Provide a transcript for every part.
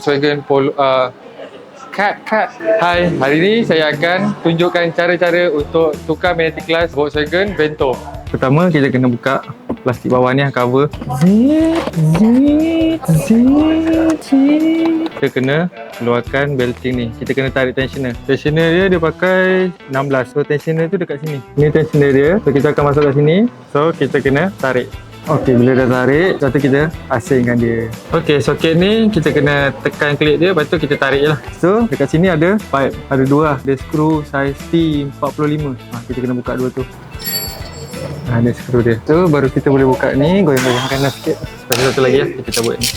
Volkswagen Polo, Cut. Hai, hari ni saya akan tunjukkan cara-cara untuk tukar magnetic glass Volkswagen Vento. Pertama, kita kena buka plastik bawah ni, cover. Kita kena keluarkan belting ni. Kita kena tarik tensioner. Tensioner dia pakai 16. So tensioner tu dekat sini. Ni tensioner dia. So kita akan masuk kat sini. So kita kena tarik. Okey, bila dah tarik, lepas tu kita asingkan dia. Okey, soket ni kita kena tekan klik dia, lepas tu kita tarik je lah. So, dekat sini ada pipe, ada dua lah. Ada skru size T45. Kita kena buka dua tu. Ada skru dia. So, baru kita boleh buka ni, goyang-goyangkan lah sikit. Lepas tu satu lagi lah, kita cabut ni.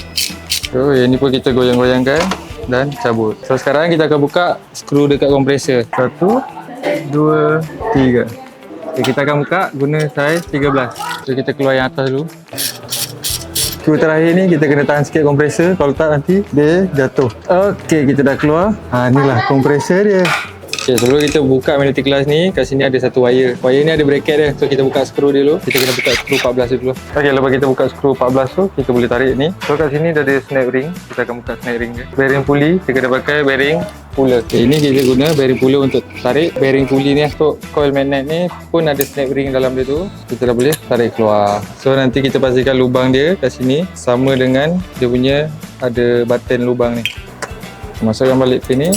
So, yang ni pun kita goyang-goyangkan dan cabut. So, sekarang kita akan buka skru dekat kompresor. 1, 2, 3. Okay, kita akan buka guna saiz 13. So kita keluar yang atas dulu. Skru terakhir ni kita kena tahan sikit kompresor. Kalau tak nanti dia jatuh. Okey, kita dah keluar. Inilah kompresor dia. Okay, sebelum kita buka magnetic glass ni, kat sini ada satu wire. Wire ni ada bracket dia. So kita buka skru dia dulu. Kita kena buka skru 14 dulu. Okey, lepas kita buka skru 14 tu, kita boleh tarik ni. So kat sini dah ada snap ring. Kita akan buka snap ring dia. Bearing pulley, kita kena pakai bearing puller. Okay, ini kita guna bearing puller untuk tarik. Bearing pulley ni untuk coil magnet ni pun ada snap ring dalam dia tu. Kita dah boleh tarik keluar. So nanti kita pastikan lubang dia kat sini sama dengan dia punya ada button lubang ni. Masukkan balik pin ni.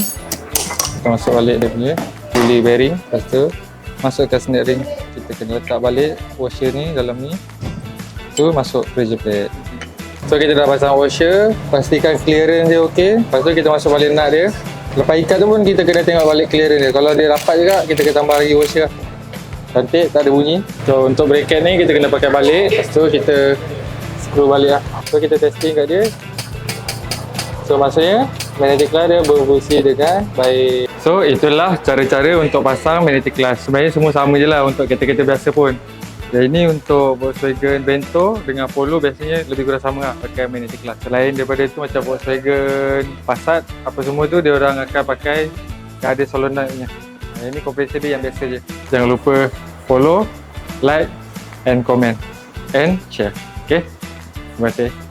Kita masuk balik dia punya pulley bearing. Lepas tu masukkan snap ring. Kita kena letak balik washer ni dalam ni. Tu masuk pressure plate. So kita dah pasang washer. Pastikan clearance dia okey. Lepas tu kita masuk balik nut dia. Lepas ikat tu pun kita kena tengok balik clearance dia. Kalau dia rapat juga, kita kena tambah lagi washer. Cantik, tak ada bunyi. So untuk bracket ni kita kena pakai balik. Lepas tu kita screw balik lah. So kita testing kat dia. So maksudnya magnetic glass dia berfungsi dengan baik. So itulah cara-cara untuk pasang magnetic glass. Sebenarnya semua sama je lah untuk kereta-kereta biasa pun. Dan ini untuk Volkswagen Vento dengan Polo biasanya lebih kurang sama lah pakai magnetic glass. Selain daripada itu macam Volkswagen Passat, apa semua tu dia orang akan pakai yang ada solenoidnya. Ini kompresor dia yang biasa je. Jangan lupa follow, like and comment and share. Okay? Terima kasih.